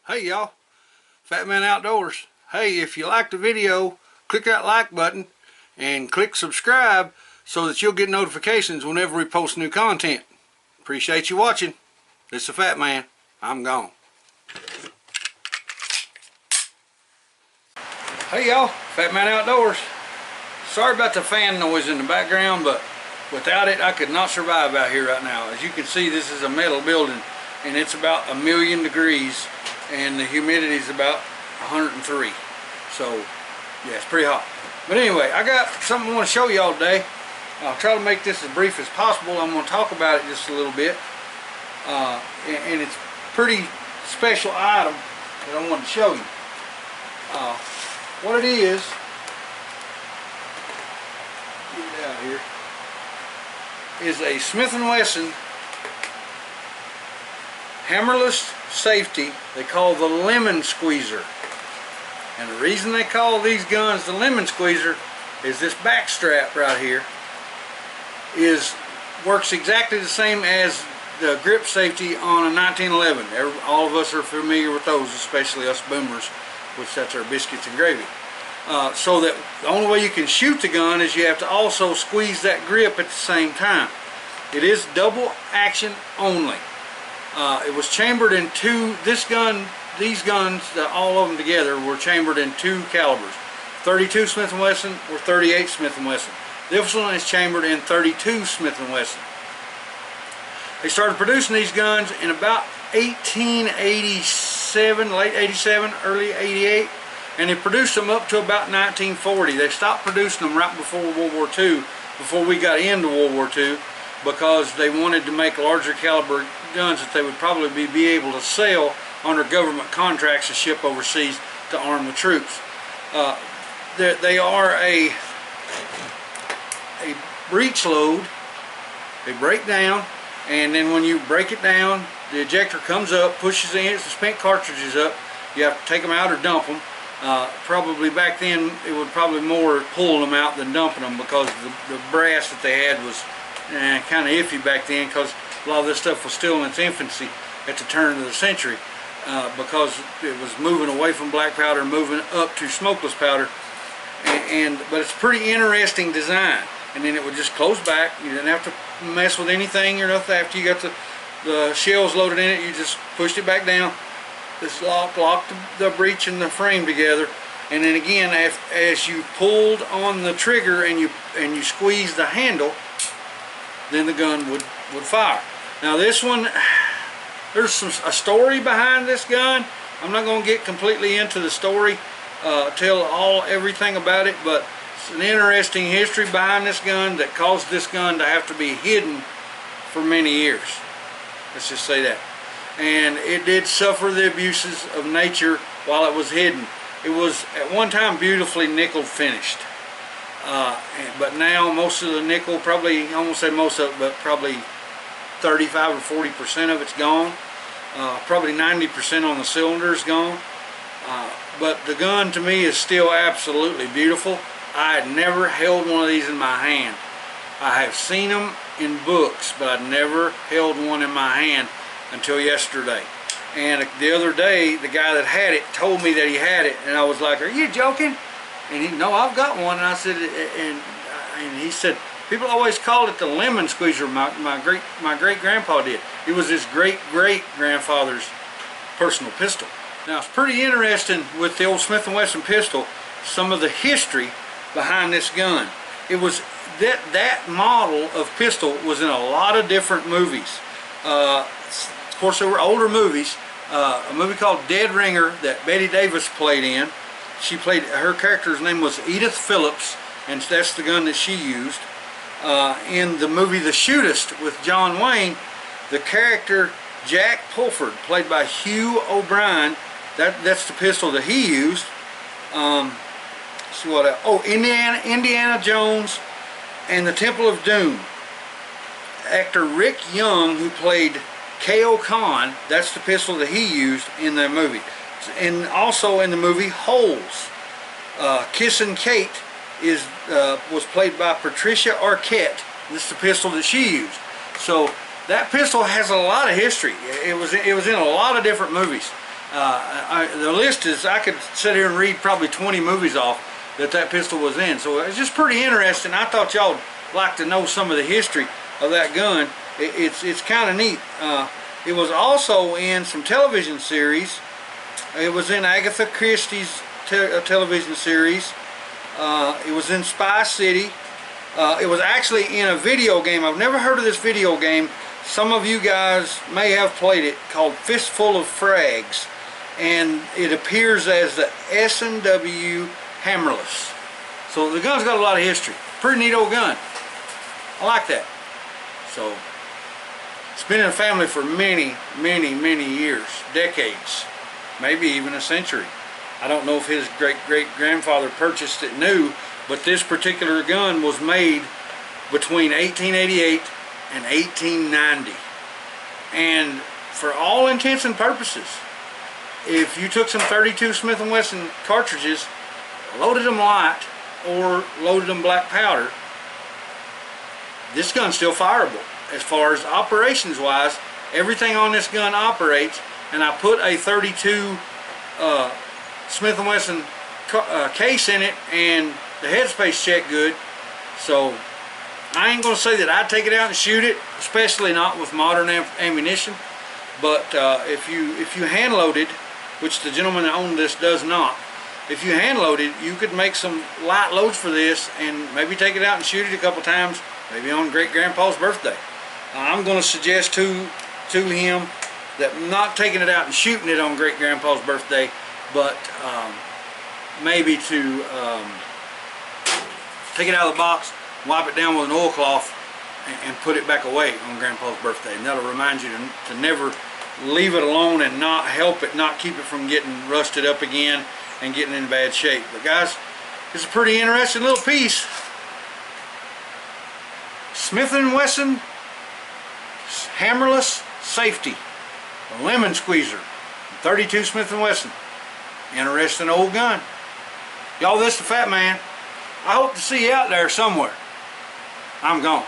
Hey y'all, Fat Man Outdoors. Hey, if you liked the video, click that like button and click subscribe so that you'll get notifications whenever we post new content. Appreciate you watching. This is the Fat Man. I'm gone. Hey y'all, Fat Man Outdoors. Sorry about the fan noise in the background, but without it I could not survive out here right now. As you can see, this is a metal building and it's about 1,000,000 degrees and the humidity is about 103. So yeah, it's pretty hot. But anyway, I got something I want to show y'all today. I'll try to make this as brief as possible. I'm going to talk about it just a little bit. And it's a pretty special item that I want to show you. What it is, get it out here, is a Smith Wesson Hammerless safety they call the lemon squeezer. And the reason they call these guns the lemon squeezer is this back strap right here works exactly the same as the grip safety on a 1911. All of us are familiar with those, especially us boomers, which that's our biscuits and gravy. So that the only way you can shoot the gun is you have to also squeeze that grip at the same time. It is double action only. It was chambered in these guns, all of them together, were chambered in 2 calibers. 32 Smith & Wesson or 38 Smith & Wesson. This one is chambered in 32 Smith & Wesson. They started producing these guns in about 1887, late 87, early 88, and they produced them up to about 1940. They stopped producing them right before World War II, before we got into World War II, because they wanted to make larger caliber guns that they would probably be able to sell under government contracts to ship overseas to arm the troops. They are a breech load. They break down, and then when you break it down, the ejector comes up, pushes the spent cartridges up. You have to take them out or dump them. Probably back then it would probably more pulling them out than dumping them, because the brass that they had was kind of iffy back then, because a lot of this stuff was still in its infancy at the turn of the century, because it was moving away from black powder and moving up to smokeless powder. But it's a pretty interesting design. And then it would just close back. You didn't have to mess with anything or nothing. After you got the shells loaded in it, you just pushed it back down. This locked the breech and the frame together. And then again, as you pulled on the trigger and you squeezed the handle, then the gun would fire. Now this one, there's a story behind this gun. I'm not going to get completely into the story, tell everything about it, but it's an interesting history behind this gun that caused this gun to have to be hidden for many years. Let's just say that. And it did suffer the abuses of nature while it was hidden. It was at one time beautifully nickel finished. But now most of the nickel, probably, I won't say most of it, but probably 35 or 40% of it's gone. Probably 90% on the cylinder is gone. But the gun to me is still absolutely beautiful. I had never held one of these in my hand. I have seen them in books, but I'd never held one in my hand until yesterday. And the other day, the guy that had it told me that he had it, and I was like, "Are you joking?" And he, "No, I've got one." And I said, and he said, "People always called it the lemon squeezer. My great grandpa did. It was his great grandfather's personal pistol." Now it's pretty interesting with the old Smith & Wesson pistol, some of the history behind this gun. It was that model of pistol was in a lot of different movies. Of course, there were older movies. A movie called Dead Ringer that Betty Davis played in. She played, her character's name was Edith Phillips, and that's the gun that she used. In the movie The Shootist with John Wayne, the character Jack Pulford, played by Hugh O'Brien, that's the pistol that he used. See what else? Oh, Indiana Jones and the Temple of Doom. Actor Rick Young, who played K.O. Khan, that's the pistol that he used in that movie. And also in the movie Holes, Kissin' Kate was played by Patricia Arquette. This is the pistol that she used. So that pistol has a lot of history. It was in a lot of different movies. The list is, I could sit here and read probably 20 movies off that pistol was in. So it's just pretty interesting. I thought y'all would like to know some of the history of that gun. It's kind of neat. It was also in some television series. It was in Agatha Christie's television series. It was in Spy City. It was actually in a video game. I've never heard of this video game. Some of you guys may have played it, called Fistful of Frags, and it appears as the S&W Hammerless. So the gun's got a lot of history. Pretty neat old gun. I like that. So it's been in the family for many, many, many years, decades, maybe even a century. I don't know if his great-great-grandfather purchased it new, but this particular gun was made between 1888 and 1890. And for all intents and purposes, if you took some 32 Smith & Wesson cartridges, loaded them light, or loaded them black powder, this gun's still fireable. As far as operations wise, everything on this gun operates, and I put a 32 Smith & Wesson case in it, and the headspace checked good. So I ain't going to say that I'd take it out and shoot it, especially not with modern ammunition. But if you hand loaded, which the gentleman that owned this does not, if you hand loaded, you could make some light loads for this and maybe take it out and shoot it a couple times, maybe on great-grandpa's birthday. I'm going to suggest to him that not taking it out and shooting it on great-grandpa's birthday, but maybe to take it out of the box, wipe it down with an oil cloth, and put it back away on Grandpa's birthday. And that'll remind you to never leave it alone and not help it, not keep it from getting rusted up again and getting in bad shape. But guys, it's a pretty interesting little piece. Smith & Wesson Hammerless Safety, a lemon squeezer, 32 Smith & Wesson. Interesting old gun. Y'all, this is the Fat Man. I hope to see you out there somewhere. I'm gone.